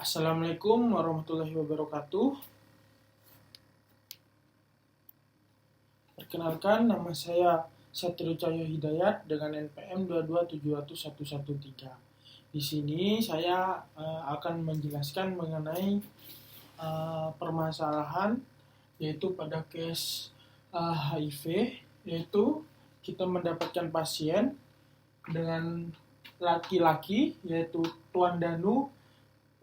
Assalamualaikum warahmatullahi wabarakatuh. Perkenalkan, nama saya Satrio Cahyo Hidayat dengan NPM 2270113. Di sini saya akan menjelaskan mengenai permasalahan yaitu pada case HIV, yaitu kita mendapatkan pasien dengan laki-laki yaitu Tuan Danu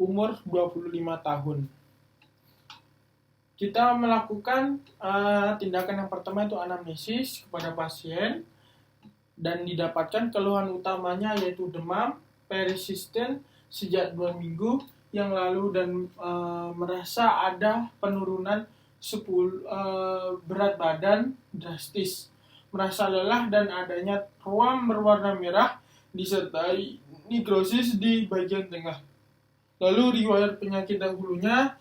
umur 25 tahun. Kita melakukan tindakan yang pertama itu anamnesis kepada pasien dan didapatkan keluhan utamanya yaitu demam persisten sejak 2 minggu yang lalu dan merasa ada penurunan berat badan drastis, merasa lelah dan adanya ruam berwarna merah disertai nekrosis di bagian tengah. Lalu riwayat penyakit dahulunya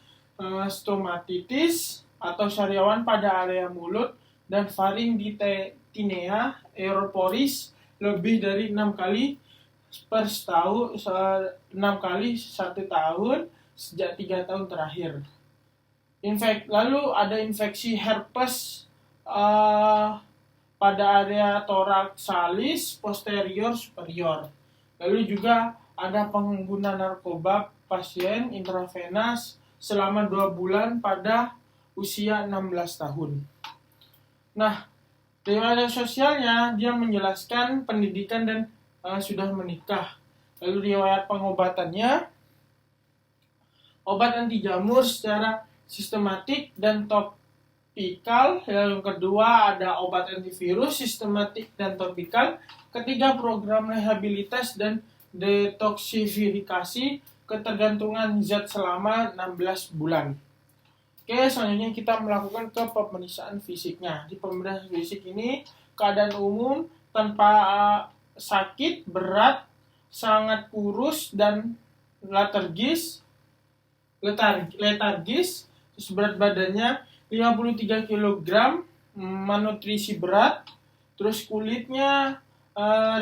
stomatitis atau sariawan pada area mulut dan faringitinea aeroporis lebih dari 6 kali per tahun, 6 kali 1 tahun sejak 3 tahun terakhir. Lalu ada infeksi herpes pada area thoracalis posterior superior. Lalu juga ada pengguna narkoba pasien intravenous selama 2 bulan pada usia 16 tahun. Nah, riwayat sosialnya dia menjelaskan pendidikan dan sudah menikah. Lalu riwayat pengobatannya, obat anti jamur secara sistematik dan topikal. Yang kedua ada obat antivirus sistematik dan topikal. Ketiga program rehabilitas dan detoksifikasi ketergantungan zat selama 16 bulan. Oke, selanjutnya kita melakukan pemeriksaan fisiknya. Di pemeriksaan fisik ini keadaan umum tanpa sakit, berat, sangat kurus dan letargis. Terus berat badannya 53 kg, malnutrisi berat, terus kulitnya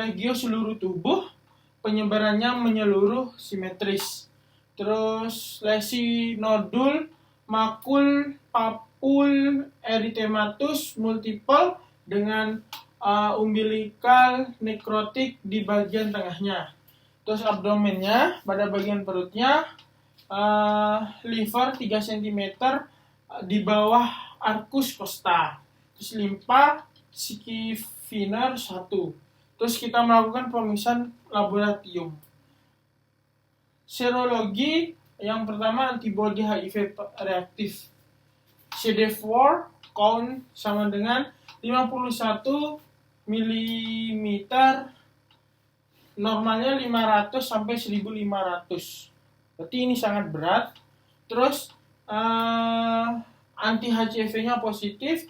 regio seluruh tubuh, penyebarannya menyeluruh simetris. Terus lesi nodul, makul, papul, erythematus multiple dengan umbilical nekrotik di bagian tengahnya. Terus abdomennya pada bagian perutnya, liver 3 cm di bawah arcus costa. Terus limpa sikifiner 1. Terus kita melakukan pemeriksaan laboratorium. Serologi yang pertama antibody HIV reaktif. CD4 count sama dengan 51 mm, normalnya 500 sampai 1500. Berarti ini sangat berat. Terus anti HCV-nya positif,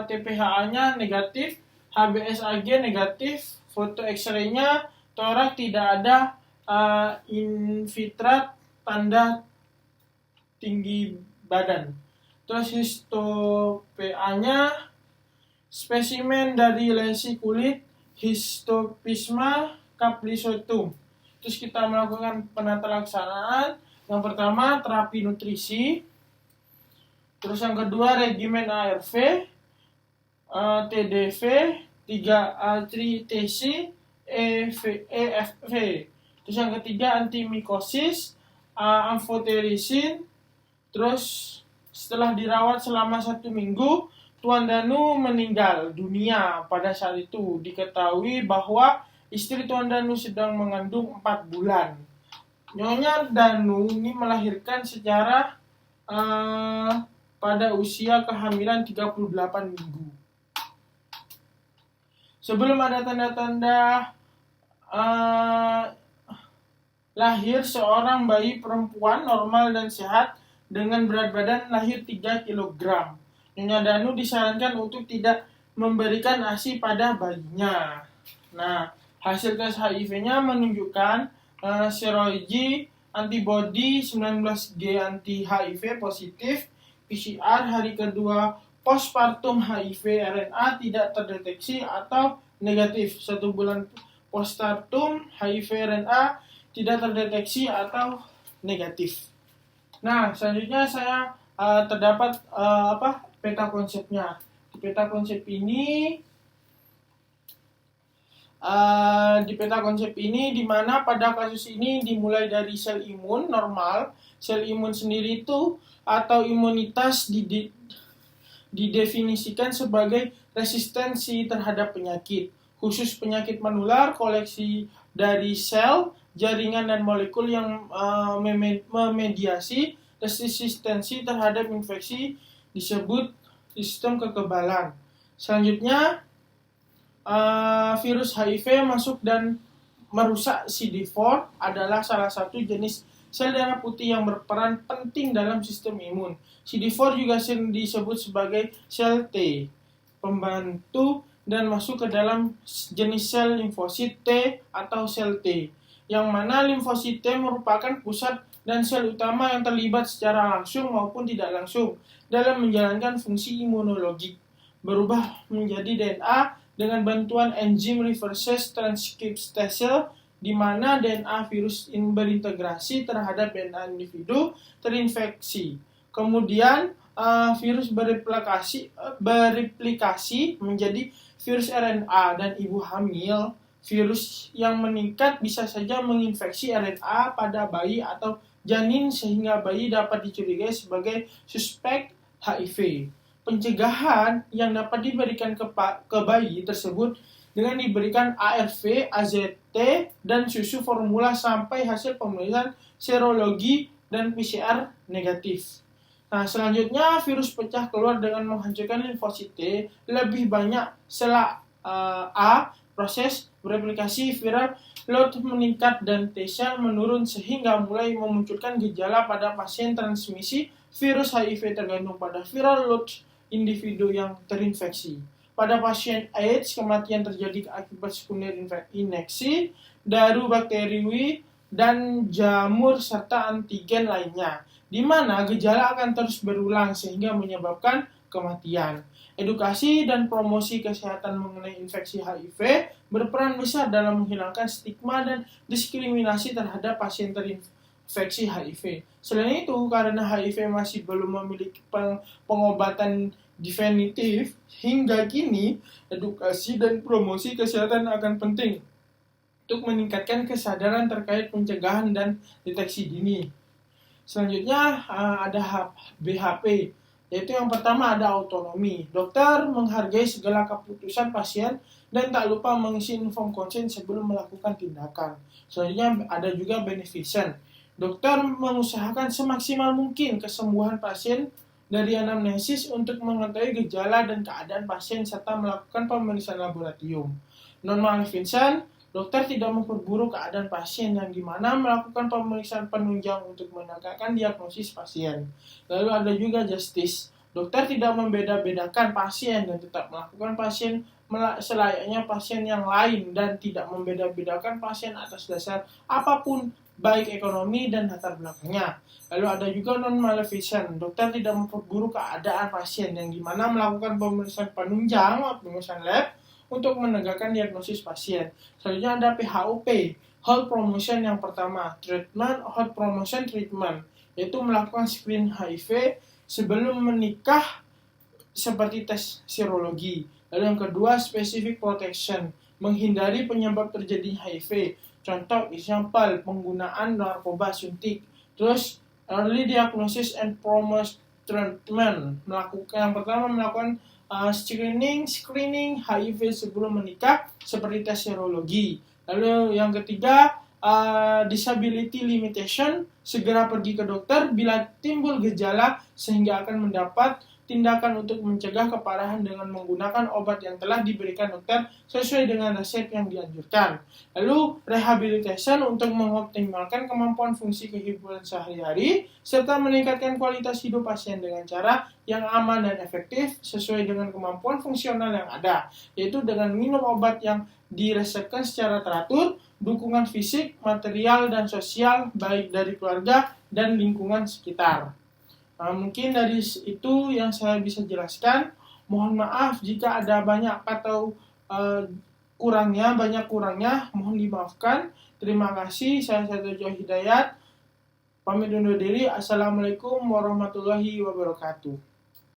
TPHA-nya negatif, HBsAg negatif, foto X-ray-nya torak tidak ada infiltrat tanda tinggi badan. Terus histo-PA-nya spesimen dari lesi kulit histopisma caplisotum. Terus kita melakukan penata laksanaan. Yang pertama terapi nutrisi. Terus yang kedua regimen ARV, TDV, 3-TC, EFV. Terus yang ketiga antimikosis, amfoterisin. Terus setelah dirawat selama 1 minggu, Tuan Danu meninggal dunia pada saat itu. Diketahui bahwa istri Tuan Danu sedang mengandung 4 bulan. Nyonya Danu ini melahirkan secara pada usia kehamilan 38 minggu. Sebelum ada tanda-tanda lahir, seorang bayi perempuan normal dan sehat dengan berat badan lahir 3 kg. Nyonya Danu disarankan untuk tidak memberikan ASI pada bayinya. Nah, hasil tes HIV-nya menunjukkan serologi antibody 19G anti-HIV positif, PCR hari kedua postpartum HIV RNA tidak terdeteksi atau negatif. 1 bulan postpartum HIV RNA tidak terdeteksi atau negatif. Nah, selanjutnya saya terdapat peta konsepnya. Di peta konsep ini di mana pada kasus ini dimulai dari sel imun normal. Sel imun sendiri itu atau imunitas didefinisikan sebagai resistensi terhadap penyakit, khusus penyakit menular, koleksi dari sel, jaringan dan molekul yang memediasi resistensi terhadap infeksi disebut sistem kekebalan. Selanjutnya, virus HIV masuk dan merusak CD4 adalah salah satu jenis sel darah putih yang berperan penting dalam sistem imun. CD4 juga sering disebut sebagai sel T, pembantu dan masuk ke dalam jenis sel limfosit T atau sel T, yang mana limfosit T merupakan pusat dan sel utama yang terlibat secara langsung maupun tidak langsung dalam menjalankan fungsi imunologik, berubah menjadi DNA dengan bantuan enzim reverse transkriptase, di mana DNA virus berintegrasi terhadap DNA individu terinfeksi. Kemudian virus bereplikasi menjadi virus RNA, dan ibu hamil virus yang meningkat bisa saja menginfeksi RNA pada bayi atau janin sehingga bayi dapat dicurigai sebagai suspek HIV. Pencegahan yang dapat diberikan ke bayi tersebut dengan diberikan ARV, AZT, dan susu formula sampai hasil pemeriksaan serologi dan PCR negatif. Nah, selanjutnya virus pecah keluar dengan menghancurkan limfosit T lebih banyak setelah proses bereplikasi viral load meningkat dan T-sel menurun sehingga mulai memunculkan gejala pada pasien transmisi virus HIV tergantung pada viral load individu yang terinfeksi. Pada pasien AIDS, kematian terjadi akibat sekunder infeksi, daru bakteri dan jamur serta antigen lainnya, di mana gejala akan terus berulang sehingga menyebabkan kematian. Edukasi dan promosi kesehatan mengenai infeksi HIV berperan besar dalam menghilangkan stigma dan diskriminasi terhadap pasien terinfeksi HIV. Selain itu, karena HIV masih belum memiliki pengobatan definitif, hingga kini edukasi dan promosi kesehatan akan penting untuk meningkatkan kesadaran terkait pencegahan dan deteksi dini. Selanjutnya ada BHP, yaitu yang pertama ada autonomi. Dokter menghargai segala keputusan pasien dan tak lupa mengisi inform consent sebelum melakukan tindakan. Selanjutnya ada juga beneficent. Dokter mengusahakan semaksimal mungkin kesembuhan pasien dari anamnesis untuk mengetahui gejala dan keadaan pasien serta melakukan pemeriksaan laboratorium. Non-maleficent, dokter tidak memperburuk keadaan pasien yang dimana melakukan pemeriksaan penunjang untuk menegakkan diagnosis pasien. Lalu ada juga justice. Dokter tidak membeda-bedakan pasien dan tetap melakukan pasien selayaknya pasien yang lain dan tidak membeda-bedakan pasien atas dasar apapun, baik ekonomi dan latar belakangnya. Lalu ada juga non-maleficent. Dokter tidak memperburuk keadaan pasien yang dimana melakukan pemeriksaan penunjang atau pemeriksaan lab untuk menegakkan diagnosis pasien. Selanjutnya ada PHOP, Health Promotion yang pertama, Treatment, Health Promotion Treatment, yaitu melakukan screen HIV sebelum menikah seperti tes serologi. Lalu yang kedua, Specific Protection, menghindari penyebab terjadinya HIV. Contoh, example, penggunaan narkoba suntik. Terus, Early Diagnosis and Promotion Treatment, yang pertama melakukan screening HIV sebelum menikah seperti tes serologi. Lalu yang ketiga, disability limitation, segera pergi ke dokter bila timbul gejala sehingga akan mendapat tindakan untuk mencegah keparahan dengan menggunakan obat yang telah diberikan dokter sesuai dengan resep yang dianjurkan. Lalu rehabilitation untuk mengoptimalkan kemampuan fungsi kehidupan sehari-hari serta meningkatkan kualitas hidup pasien dengan cara yang aman dan efektif sesuai dengan kemampuan fungsional yang ada, yaitu dengan minum obat yang diresepkan secara teratur, dukungan fisik, material, dan sosial baik dari keluarga dan lingkungan sekitar. Mungkin dari itu yang saya bisa jelaskan. Mohon maaf jika ada banyak atau banyak kurangnya, mohon dimaafkan. Terima kasih, saya Satrio Hidayat. Pamit undur diri. Assalamualaikum warahmatullahi wabarakatuh.